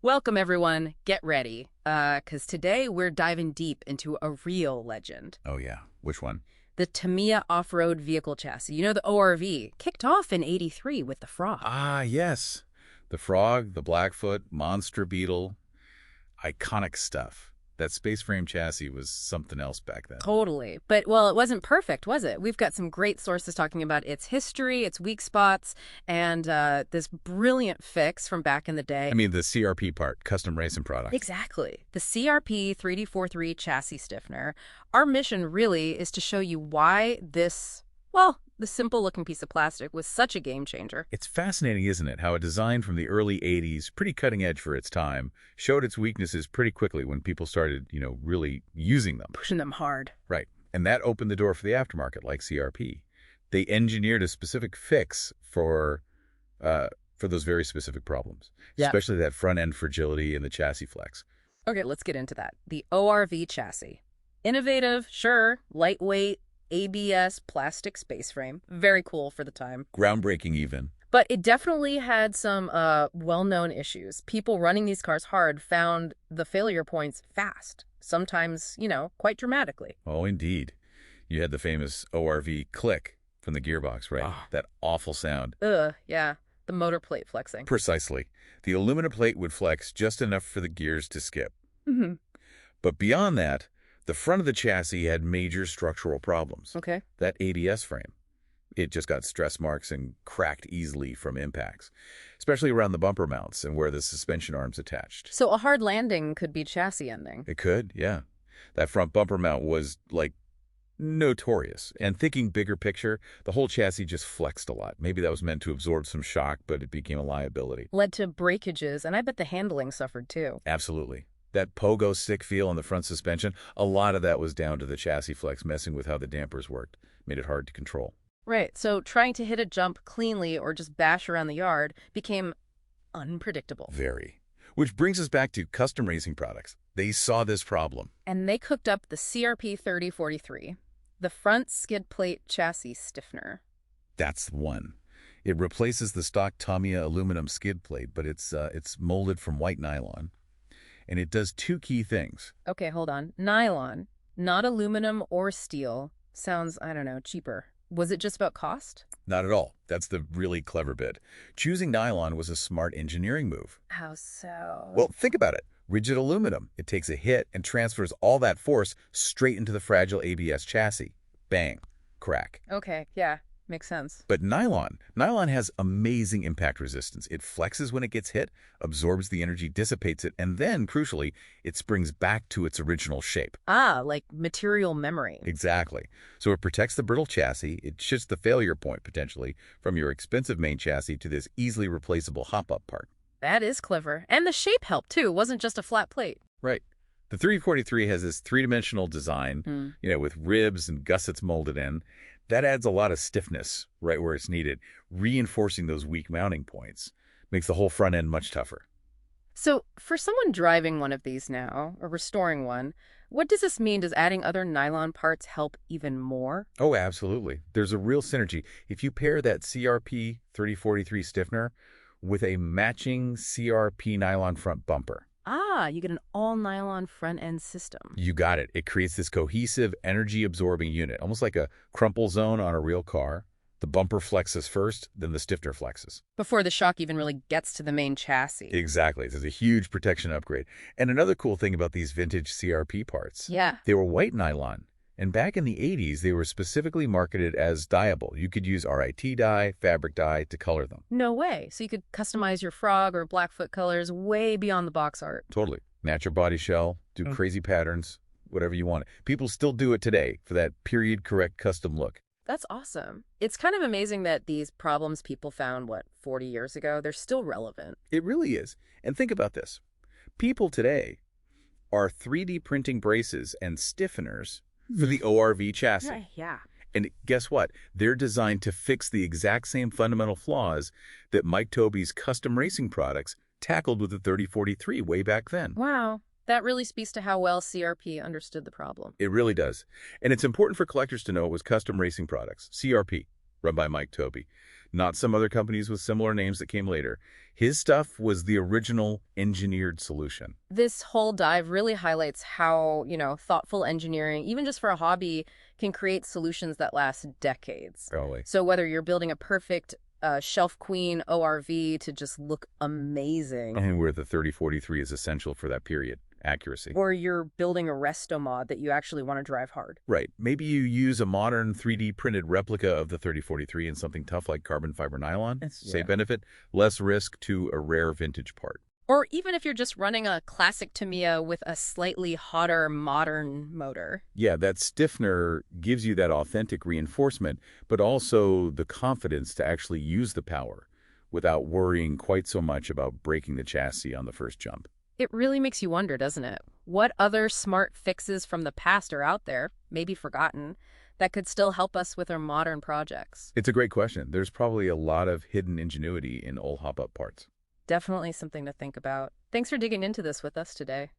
Welcome, everyone. Get ready, because today we're diving deep into a real legend. Oh, yeah. Which one? The Tamiya off-road vehicle chassis. You know, the ORV, kicked off in '83 with the Frog. Ah, yes. The Frog, the Blackfoot, Monster Beetle. Iconic stuff. That space frame chassis was something else back then. Totally. But, well, it wasn't perfect, was it? We've got some great sources talking about its history, its weak spots, and this brilliant fix from back in the day. I mean, the CRP part, custom racing products. Exactly. The CRP 3D43 chassis stiffener. Our mission really is to show you why this, well, the simple-looking piece of plastic was such a game changer. It's fascinating, isn't it, how a design from the early 80s, pretty cutting edge for its time, showed its weaknesses pretty quickly when people started, really using them. Pushing them hard. Right. And that opened the door for the aftermarket, like CRP. They engineered a specific fix for those very specific problems, especially that front-end fragility and the chassis flex. Okay, let's get into that. The ORV chassis. Innovative, sure, lightweight, ABS plastic space frame. Very cool for the time. Groundbreaking even. But it definitely had some well-known issues. People running these cars hard found the failure points fast, sometimes, quite dramatically. Oh, indeed. You had the famous ORV click from the gearbox, right? Ah. That awful sound. Yeah. The motor plate flexing. Precisely. The aluminum plate would flex just enough for the gears to skip. Mm-hmm. But beyond that, the front of the chassis had major structural problems. Okay. That ABS frame, it just got stress marks and cracked easily from impacts, especially around the bumper mounts and where the suspension arms attached. So a hard landing could be chassis ending. It could, yeah. That front bumper mount was, notorious. And thinking bigger picture, the whole chassis just flexed a lot. Maybe that was meant to absorb some shock, but it became a liability. Led to breakages, and I bet the handling suffered too. Absolutely. That pogo stick feel on the front suspension, a lot of that was down to the chassis flex messing with how the dampers worked. Made it hard to control. Right, so trying to hit a jump cleanly or just bash around the yard became unpredictable. Very. Which brings us back to custom racing products. They saw this problem. And they cooked up the CRP 3043, the front skid plate chassis stiffener. That's the one. It replaces the stock Tamiya aluminum skid plate, but it's molded from white nylon. And it does two key things. Okay, hold on. Nylon, not aluminum or steel. Sounds, I don't know, cheaper. Was it just about cost? Not at all. That's the really clever bit. Choosing nylon was a smart engineering move. How so? Well, think about it. Rigid aluminum. It takes a hit and transfers all that force straight into the fragile ABS chassis. Bang. Crack. Okay, yeah, makes sense. But nylon has amazing impact resistance. It flexes when it gets hit, absorbs the energy, dissipates it, and then, crucially, it springs back to its original shape. Ah, like material memory. Exactly. So it protects the brittle chassis. It shifts the failure point, potentially, from your expensive main chassis to this easily replaceable hop-up part. That is clever. And the shape helped, too. It wasn't just a flat plate. Right. The 343 has this three-dimensional design, with ribs and gussets molded in. That adds a lot of stiffness right where it's needed, reinforcing those weak mounting points. Makes the whole front end much tougher. So for someone driving one of these now, or restoring one, what does this mean? Does adding other nylon parts help even more? Oh, absolutely. There's a real synergy. If you pair that CRP 3043 stiffener with a matching CRP nylon front bumper. Ah, you get an all-nylon front-end system. You got it. It creates this cohesive, energy-absorbing unit, almost like a crumple zone on a real car. The bumper flexes first, then the stiffener flexes. Before the shock even really gets to the main chassis. Exactly. There's a huge protection upgrade. And another cool thing about these vintage CRP parts. Yeah. They were white nylon. And back in the 80s, they were specifically marketed as dyeable. You could use RIT dye, fabric dye to color them. No way. So you could customize your Frog or Blackfoot colors way beyond the box art. Totally. Match your body shell, do crazy patterns, whatever you want. People still do it today for that period-correct custom look. That's awesome. It's kind of amazing that these problems people found, 40 years ago, they're still relevant. It really is. And think about this. People today are 3D printing braces and stiffeners for the ORV chassis. Yeah. And guess what? They're designed to fix the exact same fundamental flaws that Mike Tobey's custom racing products tackled with the 3043 way back then. Wow. That really speaks to how well CRP understood the problem. It really does. And it's important for collectors to know it was custom racing products, CRP, run by Mike Tobey. not some other companies with similar names that came later. His stuff was the original engineered solution. This whole dive really highlights how, thoughtful engineering, even just for a hobby, can create solutions that last decades. Probably. So whether you're building a perfect Shelf Queen ORV to just look amazing, And where the 3043 is essential for that period. Accuracy. or you're building a resto mod that you actually want to drive hard. Right. Maybe you use a modern 3D printed replica of the 3043 in something tough like carbon fiber nylon. Same benefit, less risk to a rare vintage part. Or even if you're just running a classic Tamiya with a slightly hotter modern motor. Yeah, that stiffener gives you that authentic reinforcement, but also the confidence to actually use the power without worrying quite so much about breaking the chassis on the first jump. It really makes you wonder, doesn't it? What other smart fixes from the past are out there, maybe forgotten, that could still help us with our modern projects? It's a great question. There's probably a lot of hidden ingenuity in old hop-up parts. Definitely something to think about. Thanks for digging into this with us today.